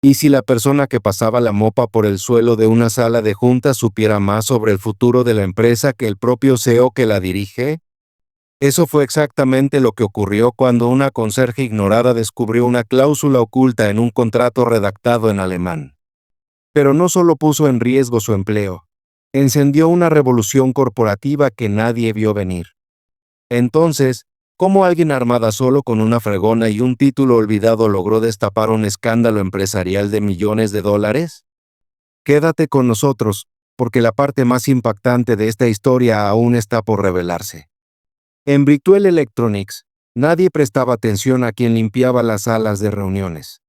¿Y si la persona que pasaba la mopa por el suelo de una sala de juntas supiera más sobre el futuro de la empresa que el propio CEO que la dirige? Eso fue exactamente lo que ocurrió cuando una conserje ignorada descubrió una cláusula oculta en un contrato redactado en alemán. Pero no solo puso en riesgo su empleo, encendió una revolución corporativa que nadie vio venir. Entonces, ¿cómo alguien armada solo con una fregona y un título olvidado logró destapar un escándalo empresarial de millones de dólares? Quédate con nosotros, porque la parte más impactante de esta historia aún está por revelarse. En Brictuel Electronics, nadie prestaba atención a quien limpiaba las salas de reuniones.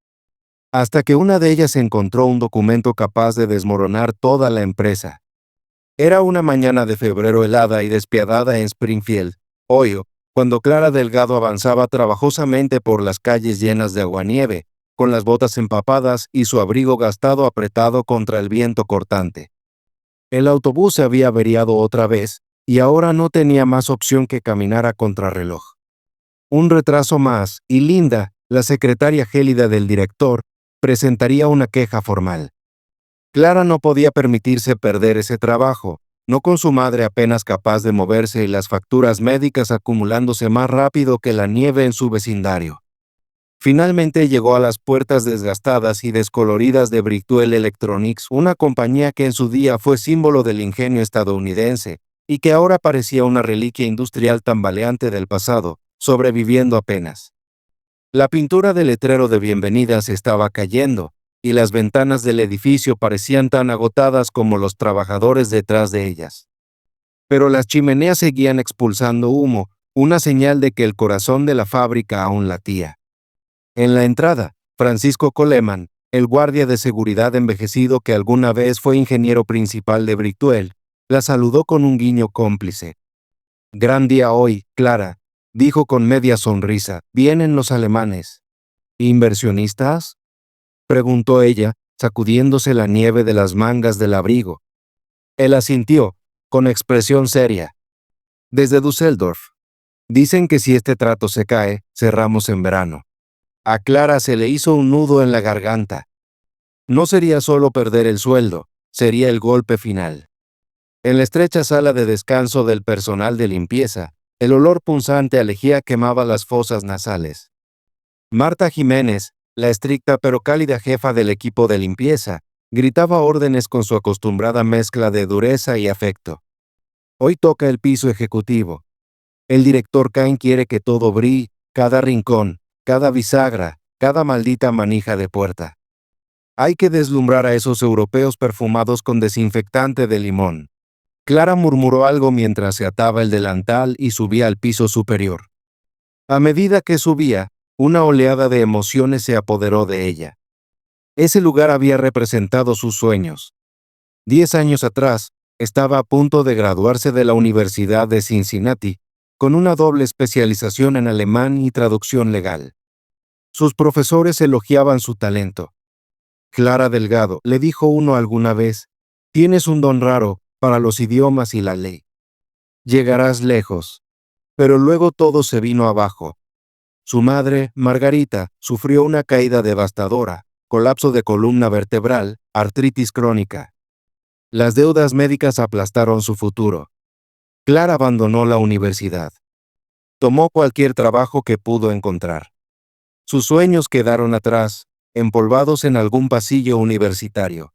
Hasta que una de ellas encontró un documento capaz de desmoronar toda la empresa. Era una mañana de febrero helada y despiadada en Springfield, Ohio, cuando Clara Delgado avanzaba trabajosamente por las calles llenas de aguanieve, con las botas empapadas y su abrigo gastado apretado contra el viento cortante. El autobús se había averiado otra vez, y ahora no tenía más opción que caminar a contrarreloj. Un retraso más, y Linda, la secretaria gélida del director, presentaría una queja formal. Clara no podía permitirse perder ese trabajo, no con su madre apenas capaz de moverse y las facturas médicas acumulándose más rápido que la nieve en su vecindario. Finalmente llegó a las puertas desgastadas y descoloridas de Brictuel Electronics, una compañía que en su día fue símbolo del ingenio estadounidense y que ahora parecía una reliquia industrial tambaleante del pasado, sobreviviendo apenas. La pintura del letrero de bienvenida se estaba cayendo, y las ventanas del edificio parecían tan agotadas como los trabajadores detrás de ellas. Pero las chimeneas seguían expulsando humo, una señal de que el corazón de la fábrica aún latía. En la entrada, Francisco Coleman, el guardia de seguridad envejecido que alguna vez fue ingeniero principal de Brictuel, la saludó con un guiño cómplice. «Gran día hoy, Clara», dijo con media sonrisa. «Vienen los alemanes». «¿Inversionistas?», preguntó ella, sacudiéndose la nieve de las mangas del abrigo. Él asintió, con expresión seria. «Desde Düsseldorf. Dicen que si este trato se cae, cerramos en verano». A Clara se le hizo un nudo en la garganta. No sería solo perder el sueldo, sería el golpe final. En la estrecha sala de descanso del personal de limpieza, el olor punzante a lejía quemaba las fosas nasales. Marta Jiménez, la estricta pero cálida jefa del equipo de limpieza, gritaba órdenes con su acostumbrada mezcla de dureza y afecto. Hoy toca el piso ejecutivo. El director Cain quiere que todo brille, cada rincón, cada bisagra, cada maldita manija de puerta. Hay que deslumbrar a esos europeos perfumados con desinfectante de limón. Clara murmuró algo mientras se ataba el delantal y subía al piso superior. A medida que subía, una oleada de emociones se apoderó de ella. Ese lugar había representado sus sueños. 10 años atrás, estaba a punto de graduarse de la Universidad de Cincinnati, con una doble especialización en alemán y traducción legal. Sus profesores elogiaban su talento. «Clara Delgado», le dijo uno alguna vez, «tienes un don raro para los idiomas y la ley. Llegarás lejos». Pero luego todo se vino abajo. Su madre, Margarita, sufrió una caída devastadora, colapso de columna vertebral, artritis crónica. Las deudas médicas aplastaron su futuro. Clara abandonó la universidad. Tomó cualquier trabajo que pudo encontrar. Sus sueños quedaron atrás, empolvados en algún pasillo universitario.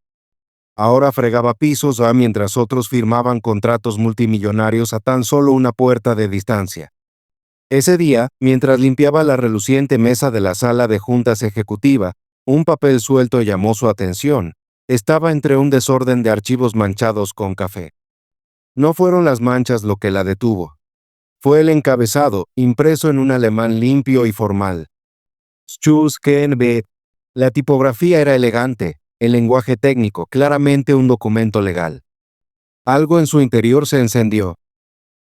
Ahora fregaba pisos mientras otros firmaban contratos multimillonarios a tan solo una puerta de distancia. Ese día, mientras limpiaba la reluciente mesa de la sala de juntas ejecutiva, un papel suelto llamó su atención. Estaba entre un desorden de archivos manchados con café. No fueron las manchas lo que la detuvo. Fue el encabezado, impreso en un alemán limpio y formal. Schuss KNB. La tipografía era elegante, el lenguaje técnico, claramente un documento legal. Algo en su interior se encendió.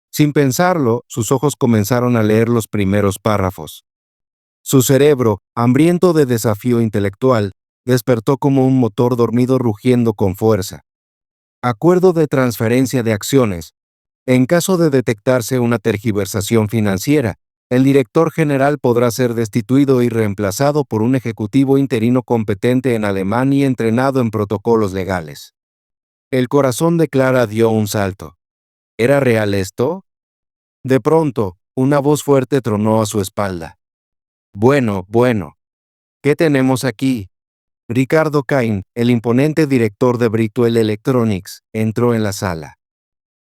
Sin pensarlo, sus ojos comenzaron a leer los primeros párrafos. Su cerebro, hambriento de desafío intelectual, despertó como un motor dormido rugiendo con fuerza. Acuerdo de transferencia de acciones. En caso de detectarse una tergiversación financiera, El director general podrá ser destituido y reemplazado por un ejecutivo interino competente en alemán y entrenado en protocolos legales. El corazón de Clara dio un salto. ¿Era real esto? De pronto, una voz fuerte tronó a su espalda. Bueno, ¿qué tenemos aquí? Ricardo Cain, el imponente director de Brickwell Electronics, entró en la sala.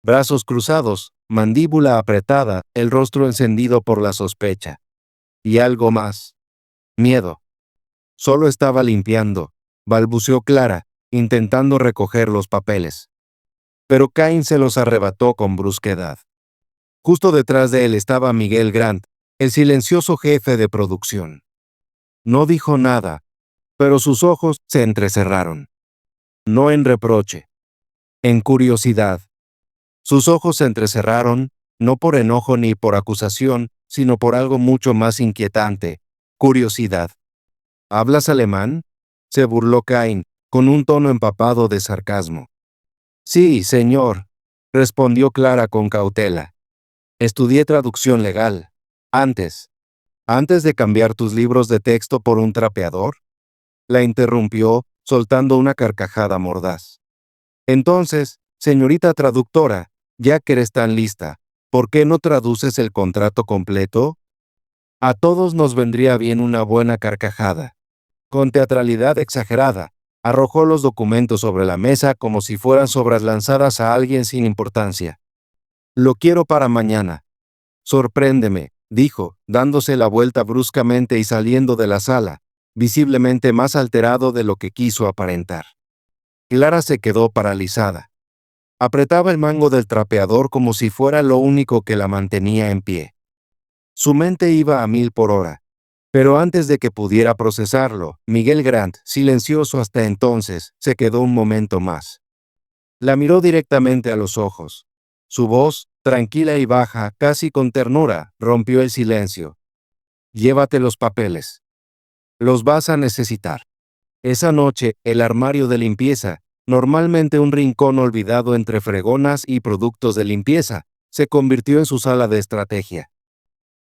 Brazos cruzados, mandíbula apretada, el rostro encendido por la sospecha. Y algo más. Miedo. Solo estaba limpiando, balbuceó Clara, intentando recoger los papeles. Pero Cain se los arrebató con brusquedad. Justo detrás de él estaba Miguel Grant, el silencioso jefe de producción. No dijo nada, pero sus ojos se entrecerraron. No en reproche, en curiosidad. Sus ojos se entrecerraron, no por enojo ni por acusación, sino por algo mucho más inquietante, curiosidad. ¿Hablas alemán?, se burló Cain, con un tono empapado de sarcasmo. Sí, señor, respondió Clara con cautela. Estudié traducción legal. Antes de cambiar tus libros de texto por un trapeador, la interrumpió, soltando una carcajada mordaz. Entonces, señorita traductora, ya que eres tan lista, ¿por qué no traduces el contrato completo? A todos nos vendría bien una buena carcajada. Con teatralidad exagerada, arrojó los documentos sobre la mesa como si fueran sobras lanzadas a alguien sin importancia. Lo quiero para mañana. Sorpréndeme, dijo, dándose la vuelta bruscamente y saliendo de la sala, visiblemente más alterado de lo que quiso aparentar. Clara se quedó paralizada. Apretaba el mango del trapeador como si fuera lo único que la mantenía en pie. Su mente iba a 1000 por hora. Pero antes de que pudiera procesarlo, Miguel Grant, silencioso hasta entonces, se quedó un momento más. La miró directamente a los ojos. Su voz, tranquila y baja, casi con ternura, rompió el silencio. Llévate los papeles. Los vas a necesitar. Esa noche, el armario de limpieza, normalmente un rincón olvidado entre fregonas y productos de limpieza, se convirtió en su sala de estrategia.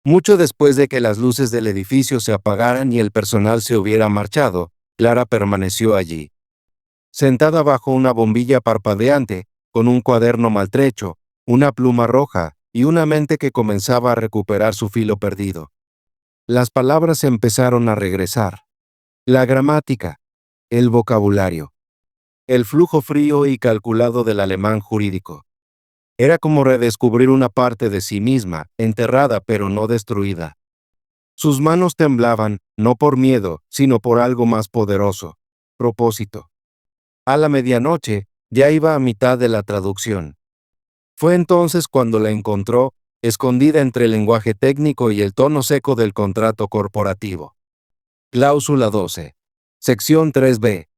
Mucho después de que las luces del edificio se apagaran y el personal se hubiera marchado, Clara permaneció allí. Sentada bajo una bombilla parpadeante, con un cuaderno maltrecho, una pluma roja y una mente que comenzaba a recuperar su filo perdido. Las palabras empezaron a regresar. La gramática, el vocabulario, el flujo frío y calculado del alemán jurídico. Era como redescubrir una parte de sí misma, enterrada pero no destruida. Sus manos temblaban, no por miedo, sino por algo más poderoso: propósito. A la medianoche, ya iba a mitad de la traducción. Fue entonces cuando la encontró, escondida entre el lenguaje técnico y el tono seco del contrato corporativo. Cláusula 12. Sección 3b.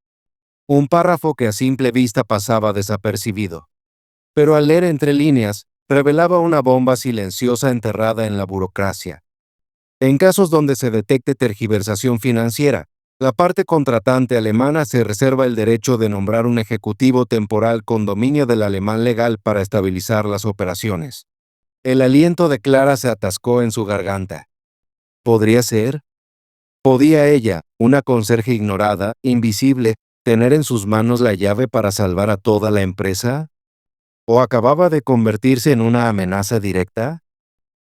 Un párrafo que a simple vista pasaba desapercibido. Pero al leer entre líneas, revelaba una bomba silenciosa enterrada en la burocracia. En casos donde se detecte tergiversación financiera, la parte contratante alemana se reserva el derecho de nombrar un ejecutivo temporal con dominio del alemán legal para estabilizar las operaciones. El aliento de Clara se atascó en su garganta. ¿Podría ser? ¿Podía ella, una conserje ignorada, invisible, tener en sus manos la llave para salvar a toda la empresa? ¿O acababa de convertirse en una amenaza directa?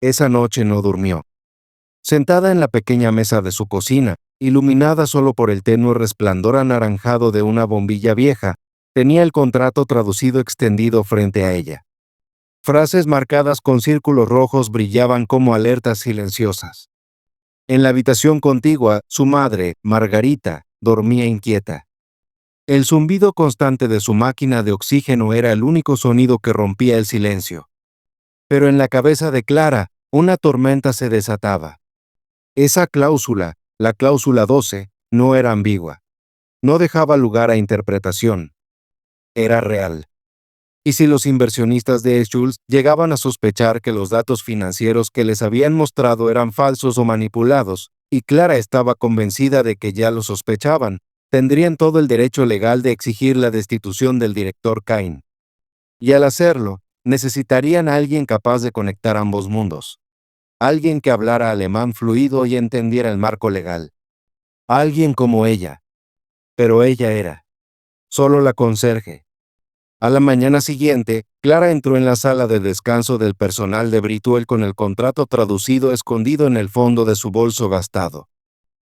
Esa noche no durmió. Sentada en la pequeña mesa de su cocina, iluminada solo por el tenue resplandor anaranjado de una bombilla vieja, tenía el contrato traducido extendido frente a ella. Frases marcadas con círculos rojos brillaban como alertas silenciosas. En la habitación contigua, su madre, Margarita, dormía inquieta. El zumbido constante de su máquina de oxígeno era el único sonido que rompía el silencio. Pero en la cabeza de Clara, una tormenta se desataba. Esa cláusula, la cláusula 12, no era ambigua. No dejaba lugar a interpretación. Era real. Y si los inversionistas de Schulz llegaban a sospechar que los datos financieros que les habían mostrado eran falsos o manipulados, y Clara estaba convencida de que ya lo sospechaban, tendrían todo el derecho legal de exigir la destitución del director Cain. Y al hacerlo, necesitarían a alguien capaz de conectar ambos mundos. alguien que hablara alemán fluido y entendiera el marco legal. Alguien como ella. Pero ella era solo la conserje. A la mañana siguiente, Clara entró en la sala de descanso del personal de Brituel con el contrato traducido escondido en el fondo de su bolso gastado.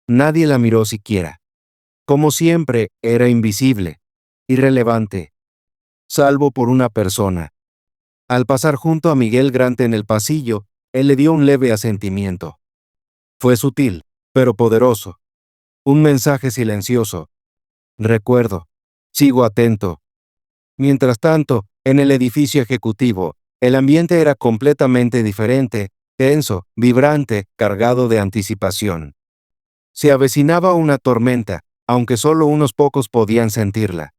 Nadie la miró siquiera. Como siempre, era invisible, irrelevante, salvo por una persona. Al pasar junto a Miguel Grant en el pasillo, él le dio un leve asentimiento. Fue sutil, pero poderoso. Un mensaje silencioso. Recuerdo. Sigo atento. Mientras tanto, en el edificio ejecutivo, el ambiente era completamente diferente, tenso, vibrante, cargado de anticipación. Se avecinaba una tormenta, aunque solo unos pocos podían sentirla.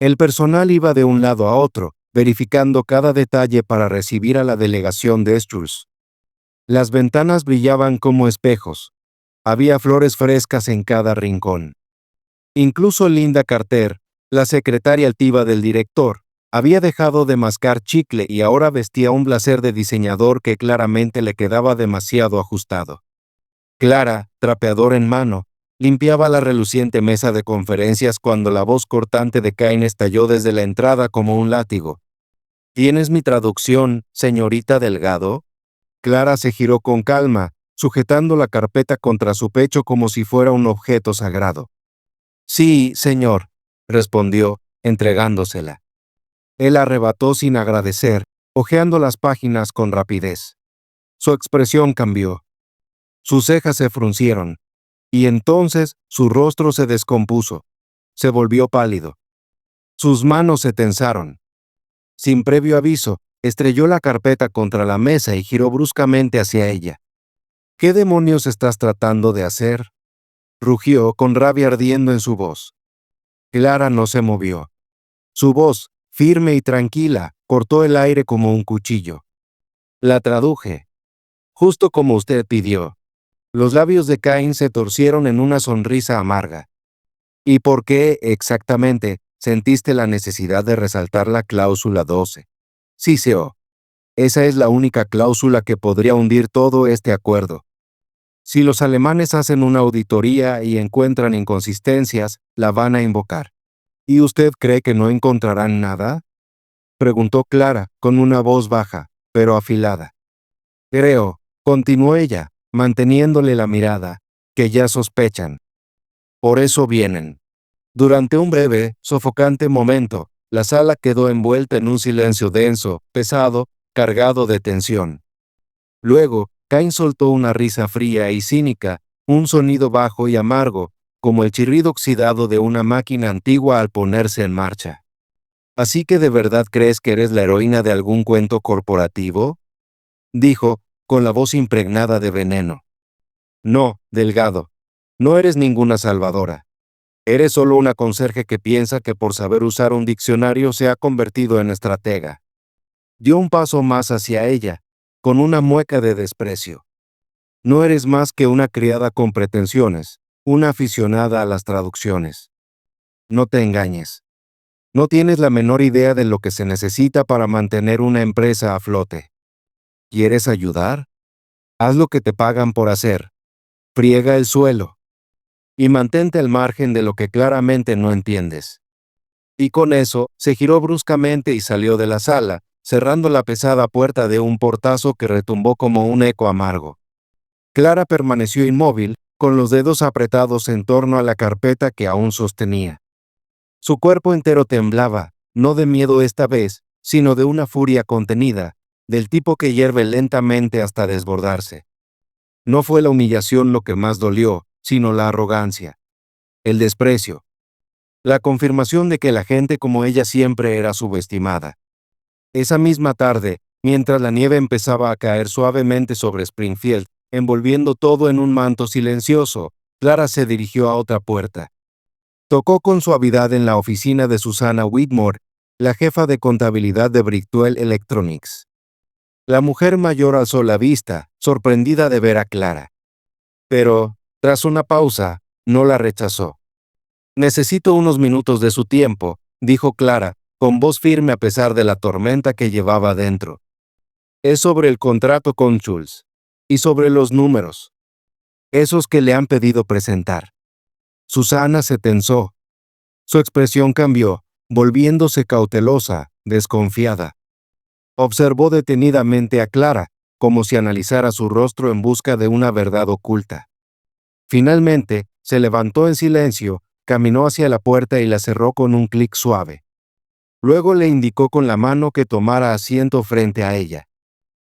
El personal iba de un lado a otro, verificando cada detalle para recibir a la delegación de Strauss. Las ventanas brillaban como espejos. Había flores frescas en cada rincón. Incluso Linda Carter, la secretaria altiva del director, había dejado de mascar chicle y ahora vestía un blazer de diseñador que claramente le quedaba demasiado ajustado. Clara, trapeador en mano, limpiaba la reluciente mesa de conferencias cuando la voz cortante de Cain estalló desde la entrada como un látigo. ¿Tienes mi traducción, señorita Delgado? Clara se giró con calma, sujetando la carpeta contra su pecho como si fuera un objeto sagrado. Sí, señor, respondió, entregándosela. Él arrebató sin agradecer, hojeando las páginas con rapidez. Su expresión cambió. Sus cejas se fruncieron, y entonces su rostro se descompuso. Se volvió pálido. Sus manos se tensaron. Sin previo aviso, estrelló la carpeta contra la mesa y giró bruscamente hacia ella. ¿Qué demonios estás tratando de hacer? Rugió con rabia ardiendo en su voz. Clara no se movió. Su voz, firme y tranquila, cortó el aire como un cuchillo. La traduje. Justo como usted pidió. Los labios de Cain se torcieron en una sonrisa amarga. ¿Y por qué, exactamente, sentiste la necesidad de resaltar la cláusula 12? Ciceo. Esa es la única cláusula que podría hundir todo este acuerdo. Si los alemanes hacen una auditoría y encuentran inconsistencias, la van a invocar. ¿Y usted cree que no encontrarán nada? Preguntó Clara, con una voz baja, pero afilada. Creo, continuó ella, manteniéndole la mirada, que ya sospechan. Por eso vienen. Durante un breve, sofocante momento, la sala quedó envuelta en un silencio denso, pesado, cargado de tensión. Luego, Cain soltó una risa fría y cínica, un sonido bajo y amargo, como el chirrido oxidado de una máquina antigua al ponerse en marcha. ¿Así que de verdad crees que eres la heroína de algún cuento corporativo? Dijo, con la voz impregnada de veneno. No, Delgado. No eres ninguna salvadora. Eres solo una conserje que piensa que por saber usar un diccionario se ha convertido en estratega. Dio un paso más hacia ella, con una mueca de desprecio. No eres más que una criada con pretensiones, una aficionada a las traducciones. No te engañes. No tienes la menor idea de lo que se necesita para mantener una empresa a flote. ¿Quieres ayudar? Haz lo que te pagan por hacer. Friega el suelo. Y mantente al margen de lo que claramente no entiendes. Y con eso, se giró bruscamente y salió de la sala, cerrando la pesada puerta de un portazo que retumbó como un eco amargo. Clara permaneció inmóvil, con los dedos apretados en torno a la carpeta que aún sostenía. Su cuerpo entero temblaba, no de miedo esta vez, sino de una furia contenida, del tipo que hierve lentamente hasta desbordarse. No fue la humillación lo que más dolió, sino la arrogancia, el desprecio, la confirmación de que la gente como ella siempre era subestimada. Esa misma tarde, mientras la nieve empezaba a caer suavemente sobre Springfield, envolviendo todo en un manto silencioso, Clara se dirigió a otra puerta. Tocó con suavidad en la oficina de Susana Whitmore, la jefa de contabilidad de Brickwell Electronics. La mujer mayor alzó la vista, sorprendida de ver a Clara. Pero, tras una pausa, no la rechazó. Necesito unos minutos de su tiempo, dijo Clara, con voz firme a pesar de la tormenta que llevaba dentro. Es sobre el contrato con Schultz. Y sobre los números, esos que le han pedido presentar. Susana se tensó. Su expresión cambió, volviéndose cautelosa, desconfiada. Observó detenidamente a Clara, como si analizara su rostro en busca de una verdad oculta. Finalmente, se levantó en silencio, caminó hacia la puerta y la cerró con un clic suave. Luego le indicó con la mano que tomara asiento frente a ella.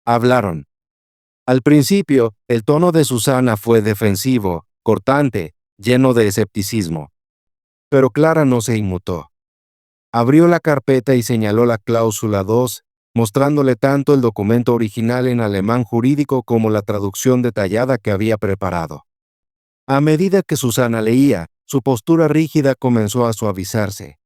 Hablaron. Al principio, el tono de Susana fue defensivo, cortante, lleno de escepticismo. Pero Clara no se inmutó. Abrió la carpeta y señaló la cláusula 2, mostrándole tanto el documento original en alemán jurídico como la traducción detallada que había preparado. A medida que Susana leía, su postura rígida comenzó a suavizarse.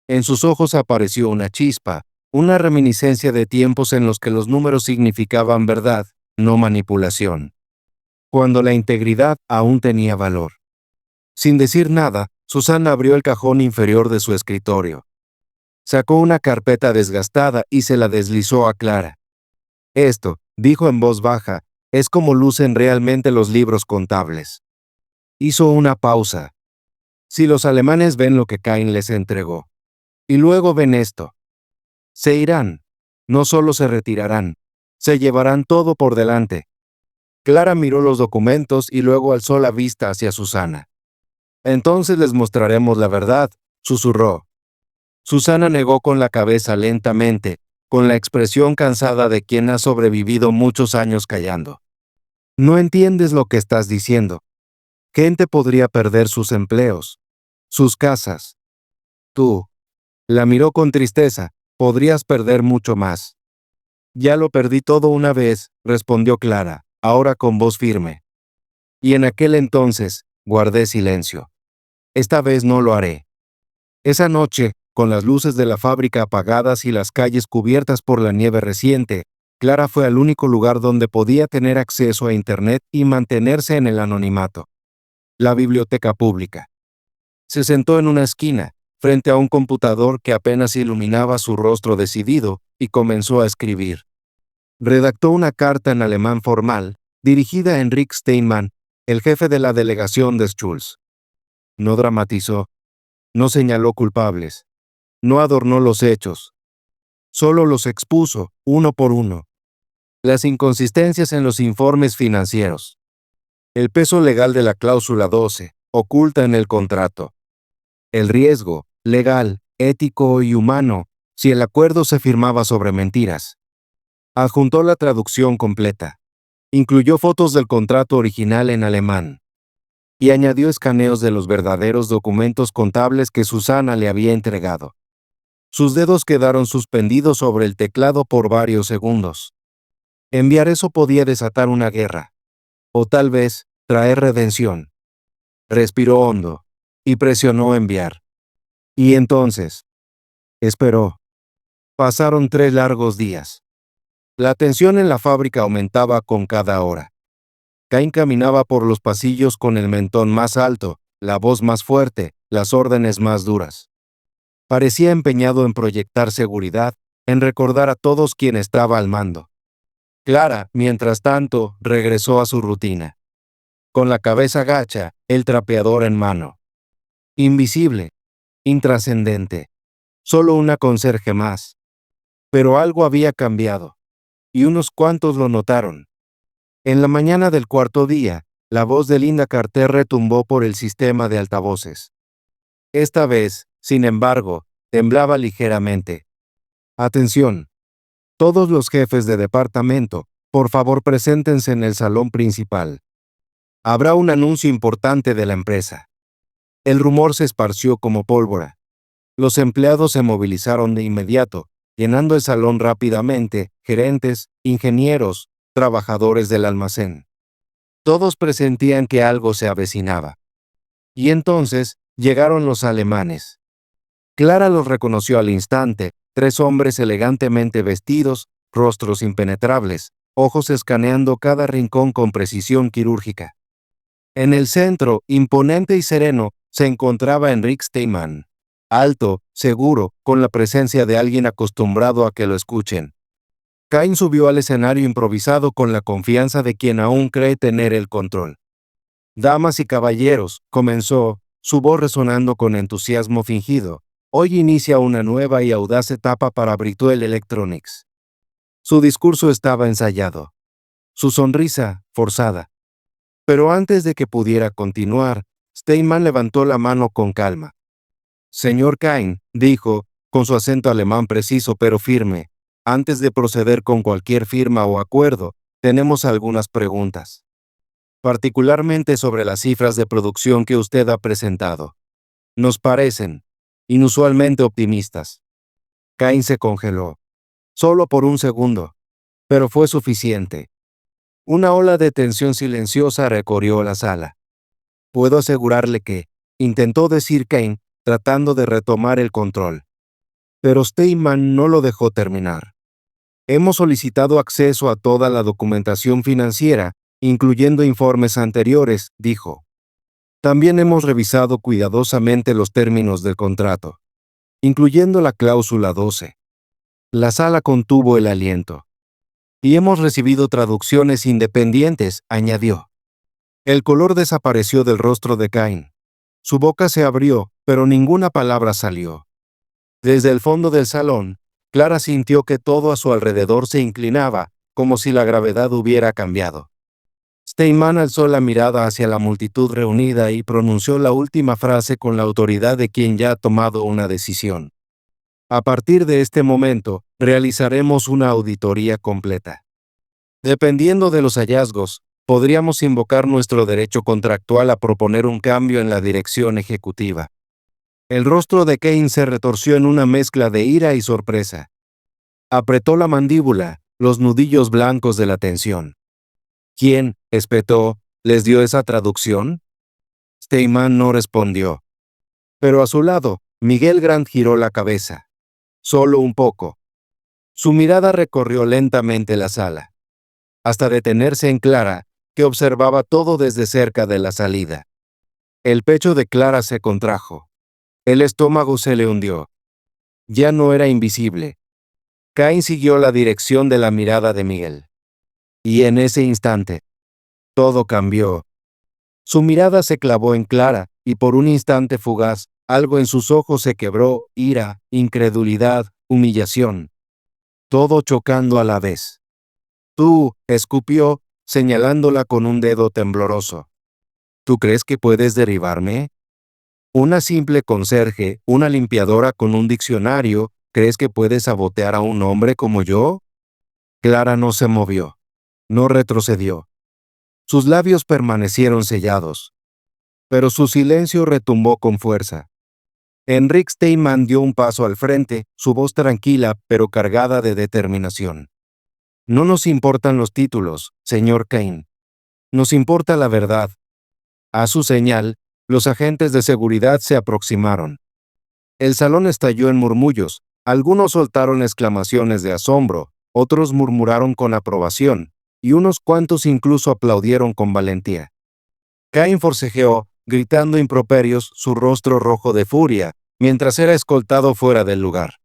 En sus ojos apareció una chispa, una reminiscencia de tiempos en los que los números significaban verdad, no manipulación. Cuando la integridad aún tenía valor. Sin decir nada, Susana abrió el cajón inferior de su escritorio. Sacó una carpeta desgastada y se la deslizó a Clara. Esto, dijo en voz baja, es como lucen realmente los libros contables. Hizo una pausa. Si los alemanes ven lo que Cain les entregó. Y luego ven esto. Se irán. No solo se retirarán. Se llevarán todo por delante. Clara miró los documentos y luego alzó la vista hacia Susana. Entonces les mostraremos la verdad, susurró. Susana negó con la cabeza lentamente, con la expresión cansada de quien ha sobrevivido muchos años callando. No entiendes lo que estás diciendo. Gente podría perder sus empleos, sus casas. Tú. La miró con tristeza, podrías perder mucho más. Ya lo perdí todo una vez, respondió Clara, ahora con voz firme. Y en aquel entonces, guardé silencio. Esta vez no lo haré. Esa noche, con las luces de la fábrica apagadas y las calles cubiertas por la nieve reciente, Clara fue al único lugar donde podía tener acceso a Internet y mantenerse en el anonimato. La biblioteca pública. Se sentó en una esquina, frente a un computador que apenas iluminaba su rostro decidido, y comenzó a escribir. Redactó una carta en alemán formal, dirigida a Enric Steinmann, el jefe de la delegación de Schulz. No dramatizó. No señaló culpables. No adornó los hechos. Solo los expuso, uno por uno. Las inconsistencias en los informes financieros. El peso legal de la cláusula 12, oculta en el contrato. El riesgo, legal, ético y humano, si el acuerdo se firmaba sobre mentiras. Adjuntó la traducción completa. Incluyó fotos del contrato original en alemán. Y añadió escaneos de los verdaderos documentos contables que Susana le había entregado. Sus dedos quedaron suspendidos sobre el teclado por varios segundos. Enviar eso podía desatar una guerra. O tal vez, traer redención. Respiró hondo. Y presionó enviar. Y entonces. Esperó. Pasaron 3 largos días. La tensión en la fábrica aumentaba con cada hora. Cain caminaba por los pasillos con el mentón más alto, la voz más fuerte, las órdenes más duras. Parecía empeñado en proyectar seguridad, en recordar a todos quién estaba al mando. Clara, mientras tanto, regresó a su rutina. Con la cabeza gacha, el trapeador en mano. Invisible, intrascendente, solo una conserje más. Pero algo había cambiado, y unos cuantos lo notaron. En la mañana del cuarto día, la voz de Linda Carter retumbó por el sistema de altavoces. Esta vez, sin embargo, temblaba ligeramente. Atención. Todos los jefes de departamento, por favor preséntense en el salón principal. Habrá un anuncio importante de la empresa. El rumor se esparció como pólvora. Los empleados se movilizaron de inmediato, llenando el salón rápidamente, gerentes, ingenieros, trabajadores del almacén. Todos presentían que algo se avecinaba. Y entonces, llegaron los alemanes. Clara los reconoció al instante, 3 hombres elegantemente vestidos, rostros impenetrables, ojos escaneando cada rincón con precisión quirúrgica. En el centro, imponente y sereno, se encontraba Enric Steinmann. Alto, seguro, con la presencia de alguien acostumbrado a que lo escuchen. Cain subió al escenario improvisado con la confianza de quien aún cree tener el control. Damas y caballeros, comenzó, su voz resonando con entusiasmo fingido. Hoy inicia una nueva y audaz etapa para Brituel Electronics. Su discurso estaba ensayado. Su sonrisa, forzada. Pero antes de que pudiera continuar, Steinman levantó la mano con calma. Señor Cain, dijo, con su acento alemán preciso pero firme, antes de proceder con cualquier firma o acuerdo, tenemos algunas preguntas. Particularmente sobre las cifras de producción que usted ha presentado. Nos parecen inusualmente optimistas. Cain se congeló. Solo por un segundo. Pero fue suficiente. Una ola de tensión silenciosa recorrió la sala. Puedo asegurarle que, intentó decir Cain, tratando de retomar el control. Pero Steinman no lo dejó terminar. Hemos solicitado acceso a toda la documentación financiera, incluyendo informes anteriores, dijo. También hemos revisado cuidadosamente los términos del contrato, incluyendo la cláusula 12. La sala contuvo el aliento. Y hemos recibido traducciones independientes, añadió. El color desapareció del rostro de Cain. Su boca se abrió, pero ninguna palabra salió. Desde el fondo del salón, Clara sintió que todo a su alrededor se inclinaba, como si la gravedad hubiera cambiado. Steinman alzó la mirada hacia la multitud reunida y pronunció la última frase con la autoridad de quien ya ha tomado una decisión. A partir de este momento, realizaremos una auditoría completa. Dependiendo de los hallazgos, podríamos invocar nuestro derecho contractual a proponer un cambio en la dirección ejecutiva. El rostro de Cain se retorció en una mezcla de ira y sorpresa. Apretó la mandíbula, los nudillos blancos de la tensión. ¿Quién, espetó, les dio esa traducción? Steinman no respondió. Pero a su lado, Miguel Grant giró la cabeza. Solo un poco. Su mirada recorrió lentamente la sala, hasta detenerse en Clara, que observaba todo desde cerca de la salida. El pecho de Clara se contrajo. El estómago se le hundió. Ya no era invisible. Cain siguió la dirección de la mirada de Miguel. Y en ese instante, todo cambió. Su mirada se clavó en Clara, y por un instante fugaz, algo en sus ojos se quebró, ira, incredulidad, humillación. Todo chocando a la vez. Tú, escupió, señalándola con un dedo tembloroso. ¿Tú crees que puedes derribarme? Una simple conserje, una limpiadora con un diccionario, ¿crees que puedes sabotear a un hombre como yo? Clara no se movió. No retrocedió. Sus labios permanecieron sellados. Pero su silencio retumbó con fuerza. Henrik Steinman dio un paso al frente, su voz tranquila pero cargada de determinación. No nos importan los títulos, señor Cain. Nos importa la verdad. A su señal, los agentes de seguridad se aproximaron. El salón estalló en murmullos, algunos soltaron exclamaciones de asombro, otros murmuraron con aprobación, y unos cuantos incluso aplaudieron con valentía. Cain forcejeó, gritando improperios, su rostro rojo de furia, mientras era escoltado fuera del lugar.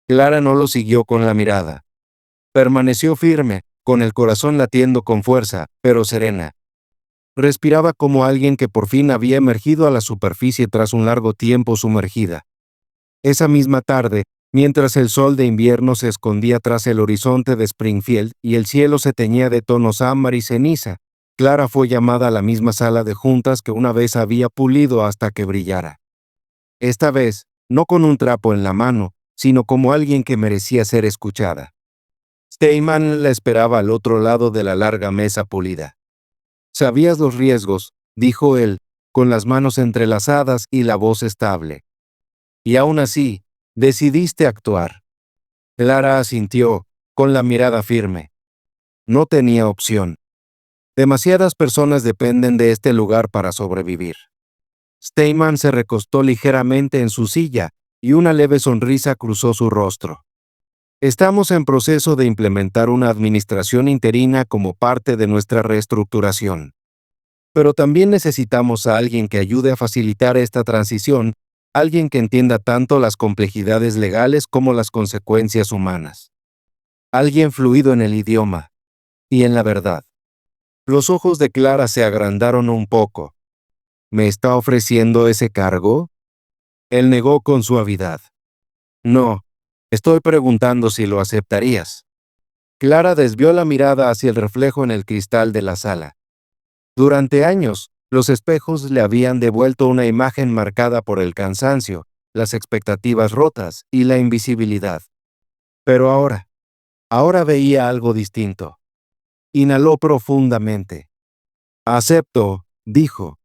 Clara no lo siguió con la mirada. Permaneció firme, con el corazón latiendo con fuerza, pero serena. Respiraba como alguien que por fin había emergido a la superficie tras un largo tiempo sumergida. Esa misma tarde, mientras el sol de invierno se escondía tras el horizonte de Springfield y el cielo se teñía de tonos ámbar y ceniza, Clara fue llamada a la misma sala de juntas que una vez había pulido hasta que brillara. Esta vez, no con un trapo en la mano, sino como alguien que merecía ser escuchada. Steinman la esperaba al otro lado de la larga mesa pulida. «Sabías los riesgos», dijo él, con las manos entrelazadas y la voz estable. «Y aún así, decidiste actuar». Clara asintió, con la mirada firme. No tenía opción. Demasiadas personas dependen de este lugar para sobrevivir. Steinman se recostó ligeramente en su silla, y una leve sonrisa cruzó su rostro. Estamos en proceso de implementar una administración interina como parte de nuestra reestructuración. Pero también necesitamos a alguien que ayude a facilitar esta transición, alguien que entienda tanto las complejidades legales como las consecuencias humanas. alguien fluido en el idioma y en la verdad. Los ojos de Clara se agrandaron un poco. ¿Me está ofreciendo ese cargo? Él negó con suavidad. No, estoy preguntando si lo aceptarías. Clara desvió la mirada hacia el reflejo en el cristal de la sala. Durante años, los espejos le habían devuelto una imagen marcada por el cansancio, las expectativas rotas y la invisibilidad. Pero ahora veía algo distinto. Inhaló profundamente. Acepto, dijo.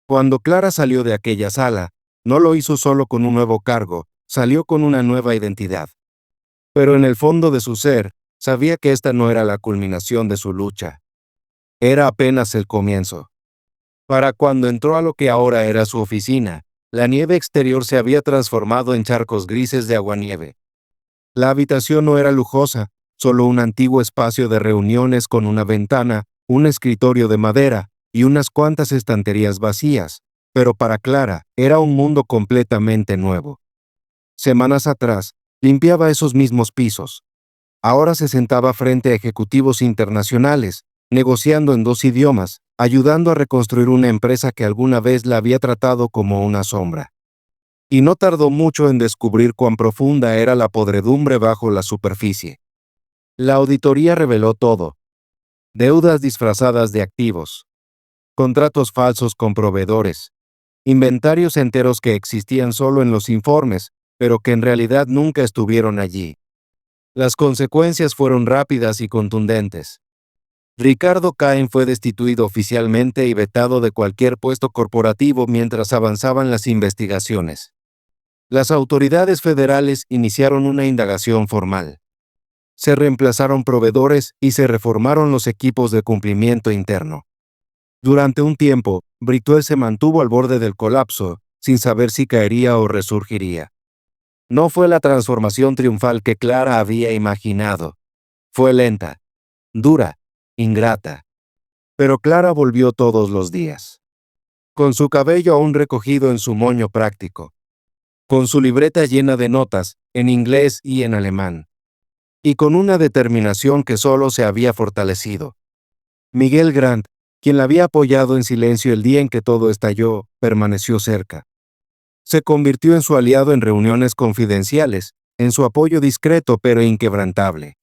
Cuando Clara salió de aquella sala, no lo hizo solo con un nuevo cargo, salió con una nueva identidad. Pero en el fondo de su ser, sabía que esta no era la culminación de su lucha. Era apenas el comienzo. Para cuando entró a lo que ahora era su oficina, la nieve exterior se había transformado en charcos grises de aguanieve. La habitación no era lujosa, solo un antiguo espacio de reuniones con una ventana, un escritorio de madera y unas cuantas estanterías vacías, pero para Clara era un mundo completamente nuevo. Semanas atrás, limpiaba esos mismos pisos. Ahora se sentaba frente a ejecutivos internacionales, negociando en 2 idiomas, ayudando a reconstruir una empresa que alguna vez la había tratado como una sombra. Y no tardó mucho en descubrir cuán profunda era la podredumbre bajo la superficie. La auditoría reveló todo. Deudas disfrazadas de activos, contratos falsos con proveedores, inventarios enteros que existían solo en los informes, pero que en realidad nunca estuvieron allí. Las consecuencias fueron rápidas y contundentes. Ricardo Cain fue destituido oficialmente y vetado de cualquier puesto corporativo mientras avanzaban las investigaciones. Las autoridades federales iniciaron una indagación formal. Se reemplazaron proveedores y se reformaron los equipos de cumplimiento interno. Durante un tiempo, Brituel se mantuvo al borde del colapso, sin saber si caería o resurgiría. No fue la transformación triunfal que Clara había imaginado. Fue lenta, dura, ingrata. Pero Clara volvió todos los días. Con su cabello aún recogido en su moño práctico. Con su libreta llena de notas, en inglés y en alemán. Y con una determinación que solo se había fortalecido. Miguel Grant, quien la había apoyado en silencio el día en que todo estalló, permaneció cerca. Se convirtió en su aliado en reuniones confidenciales, en su apoyo discreto pero inquebrantable.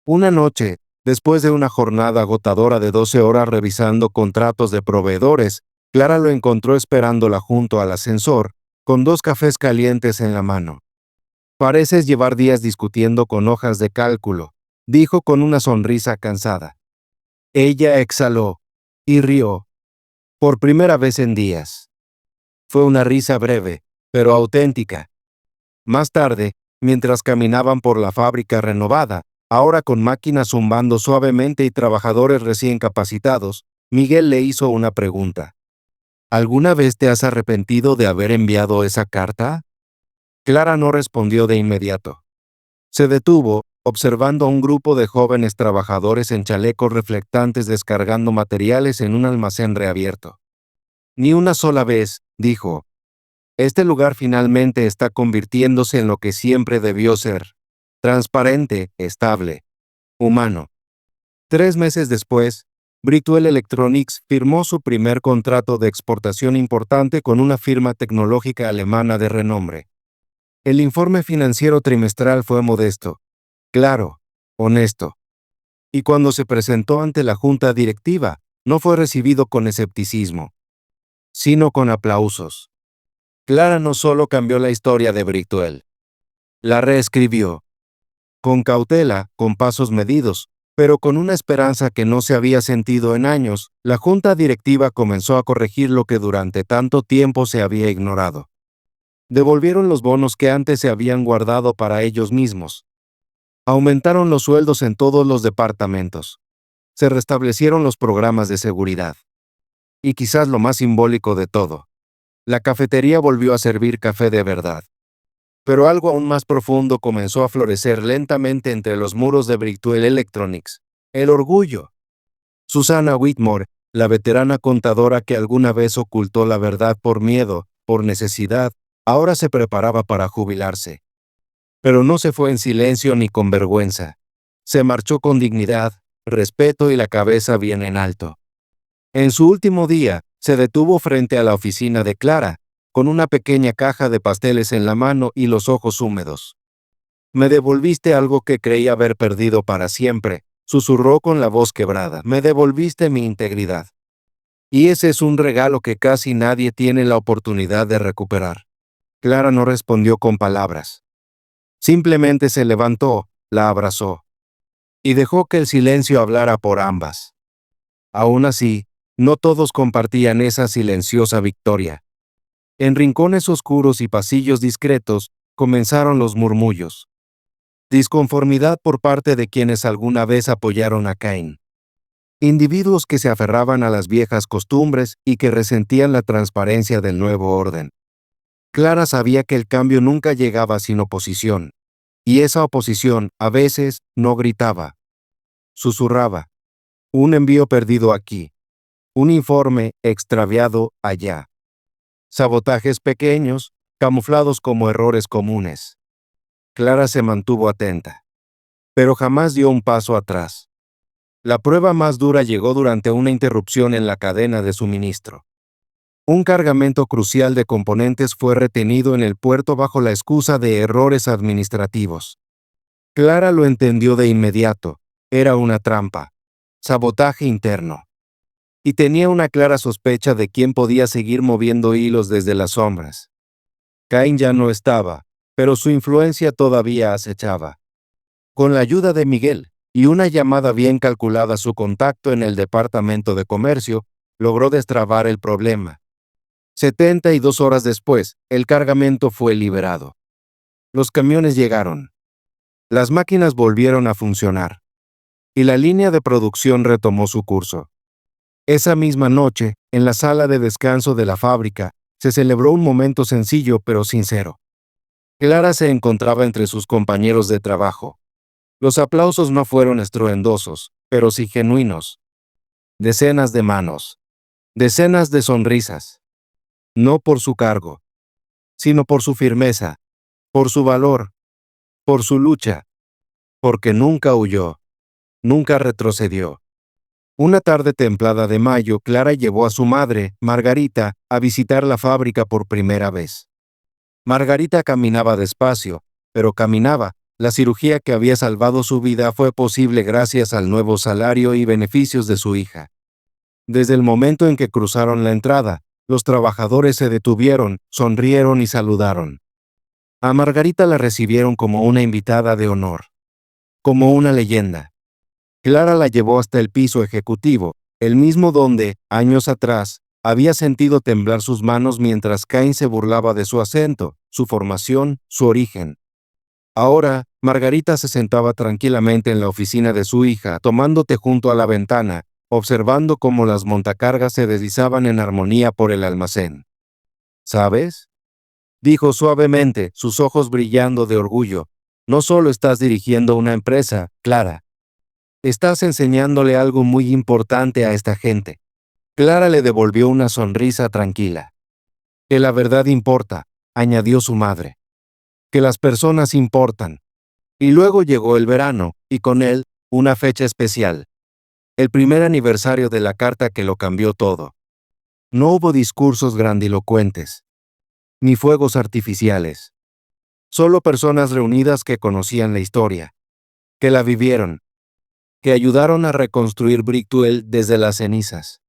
Una noche, después de una jornada agotadora de 12 horas revisando contratos de proveedores, Clara lo encontró esperándola junto al ascensor, con 2 cafés calientes en la mano. Pareces llevar días discutiendo con hojas de cálculo, dijo con una sonrisa cansada. Ella exhaló y rió, por primera vez en días. Fue una risa breve, pero auténtica. Más tarde, mientras caminaban por la fábrica renovada, ahora con máquinas zumbando suavemente y trabajadores recién capacitados, Miguel le hizo una pregunta. ¿Alguna vez te has arrepentido de haber enviado esa carta? Clara no respondió de inmediato. Se detuvo, observando a un grupo de jóvenes trabajadores en chalecos reflectantes descargando materiales en un almacén reabierto. Ni una sola vez, dijo. Este lugar finalmente está convirtiéndose en lo que siempre debió ser. Transparente, estable, humano. 3 meses después, Brituel Electronics firmó su primer contrato de exportación importante con una firma tecnológica alemana de renombre. El informe financiero trimestral fue modesto, claro, honesto. Y cuando se presentó ante la junta directiva, no fue recibido con escepticismo, sino con aplausos. Clara no solo cambió la historia de Brituel, la reescribió. Con cautela, con pasos medidos, pero con una esperanza que no se había sentido en años, la junta directiva comenzó a corregir lo que durante tanto tiempo se había ignorado. Devolvieron los bonos que antes se habían guardado para ellos mismos. Aumentaron los sueldos en todos los departamentos. Se restablecieron los programas de seguridad. Y quizás lo más simbólico de todo, la cafetería volvió a servir café de verdad. Pero algo aún más profundo comenzó a florecer lentamente entre los muros de Brituel Electronics. El orgullo. Susana Whitmore, la veterana contadora que alguna vez ocultó la verdad por miedo, por necesidad, ahora se preparaba para jubilarse. Pero no se fue en silencio ni con vergüenza. Se marchó con dignidad, respeto y la cabeza bien en alto. En su último día, se detuvo frente a la oficina de Clara, con una pequeña caja de pasteles en la mano y los ojos húmedos. Me devolviste algo que creí haber perdido para siempre, susurró con la voz quebrada. Me devolviste mi integridad. Y ese es un regalo que casi nadie tiene la oportunidad de recuperar. Clara no respondió con palabras. Simplemente se levantó, la abrazó y dejó que el silencio hablara por ambas. Aún así, no todos compartían esa silenciosa victoria. En rincones oscuros y pasillos discretos, comenzaron los murmullos. Disconformidad por parte de quienes alguna vez apoyaron a Cain. Individuos que se aferraban a las viejas costumbres y que resentían la transparencia del nuevo orden. Clara sabía que el cambio nunca llegaba sin oposición. Y esa oposición, a veces, no gritaba. Susurraba. Un envío perdido aquí. Un informe extraviado allá. Sabotajes pequeños, camuflados como errores comunes. Clara se mantuvo atenta. Pero jamás dio un paso atrás. La prueba más dura llegó durante una interrupción en la cadena de suministro. Un cargamento crucial de componentes fue retenido en el puerto bajo la excusa de errores administrativos. Clara lo entendió de inmediato. Era una trampa. Sabotaje interno. Y tenía una clara sospecha de quién podía seguir moviendo hilos desde las sombras. Cain ya no estaba, pero su influencia todavía acechaba. Con la ayuda de Miguel, y una llamada bien calculada a su contacto en el Departamento de Comercio, logró destrabar el problema. 72 horas después, el cargamento fue liberado. Los camiones llegaron. Las máquinas volvieron a funcionar. Y la línea de producción retomó su curso. Esa misma noche, en la sala de descanso de la fábrica, se celebró un momento sencillo pero sincero. Clara se encontraba entre sus compañeros de trabajo. Los aplausos no fueron estruendosos, pero sí genuinos. Decenas de manos. Decenas de sonrisas. No por su cargo, sino por su firmeza, por su valor, por su lucha, porque nunca huyó, nunca retrocedió. Una tarde templada de mayo, Clara llevó a su madre, Margarita, a visitar la fábrica por primera vez. Margarita caminaba despacio, pero caminaba. La cirugía que había salvado su vida fue posible gracias al nuevo salario y beneficios de su hija. Desde el momento en que cruzaron la entrada, los trabajadores se detuvieron, sonrieron y saludaron. A Margarita la recibieron como una invitada de honor, como una leyenda. Clara la llevó hasta el piso ejecutivo, el mismo donde, años atrás, había sentido temblar sus manos mientras Cain se burlaba de su acento, su formación, su origen. Ahora, Margarita se sentaba tranquilamente en la oficina de su hija, tomando té junto a la ventana, observando cómo las montacargas se deslizaban en armonía por el almacén. ¿Sabes?, dijo suavemente, sus ojos brillando de orgullo. No solo estás dirigiendo una empresa, Clara. Estás enseñándole algo muy importante a esta gente. Clara le devolvió una sonrisa tranquila. Que la verdad importa, añadió su madre. Que las personas importan. Y luego llegó el verano, y con él, una fecha especial. El primer aniversario de la carta que lo cambió todo. No hubo discursos grandilocuentes, ni fuegos artificiales. Solo personas reunidas que conocían la historia, que la vivieron, que ayudaron a reconstruir Bricktuel desde las cenizas.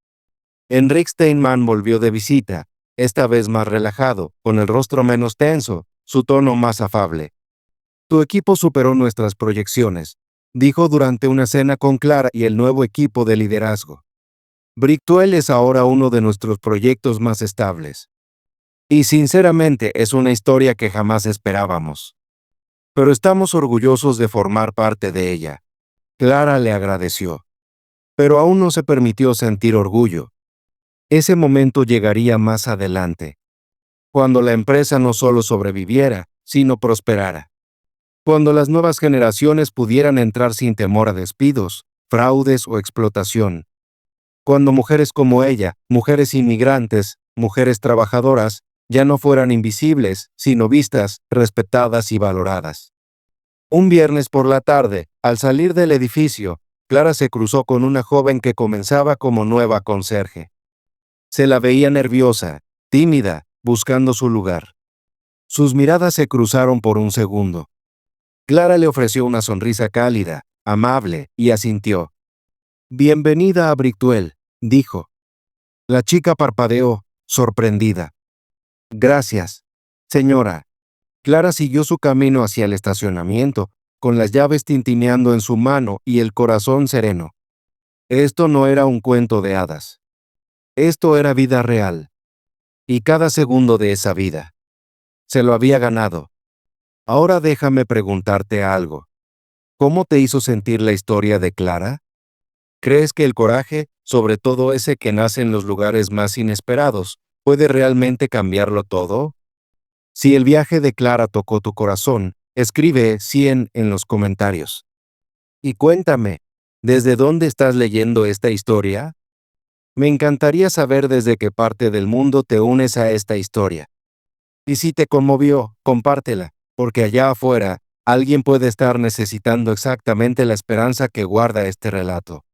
Enric Steinman volvió de visita, esta vez más relajado, con el rostro menos tenso, su tono más afable. Tu equipo superó nuestras proyecciones, dijo durante una cena con Clara y el nuevo equipo de liderazgo. Bricktuel es ahora uno de nuestros proyectos más estables. Y sinceramente es una historia que jamás esperábamos. Pero estamos orgullosos de formar parte de ella. Clara le agradeció. Pero aún no se permitió sentir orgullo. Ese momento llegaría más adelante. Cuando la empresa no solo sobreviviera, sino prosperara. Cuando las nuevas generaciones pudieran entrar sin temor a despidos, fraudes o explotación. Cuando mujeres como ella, mujeres inmigrantes, mujeres trabajadoras, ya no fueran invisibles, sino vistas, respetadas y valoradas. Un viernes por la tarde, Al salir del edificio, Clara se cruzó con una joven que comenzaba como nueva conserje. Se la veía nerviosa, tímida, buscando su lugar. Sus miradas se cruzaron por un segundo. Clara le ofreció una sonrisa cálida, amable, y asintió. «Bienvenida a Brictuel», dijo. La chica parpadeó, sorprendida. «Gracias, señora». Clara siguió su camino hacia el estacionamiento, con las llaves tintineando en su mano y el corazón sereno. Esto no era un cuento de hadas. Esto era vida real. Y cada segundo de esa vida se lo había ganado. Ahora déjame preguntarte algo. ¿Cómo te hizo sentir la historia de Clara? ¿Crees que el coraje, sobre todo ese que nace en los lugares más inesperados, puede realmente cambiarlo todo? Si el viaje de Clara tocó tu corazón, escribe 100 en los comentarios. Y cuéntame, ¿desde dónde estás leyendo esta historia? Me encantaría saber desde qué parte del mundo te unes a esta historia. Y si te conmovió, compártela, porque allá afuera, alguien puede estar necesitando exactamente la esperanza que guarda este relato.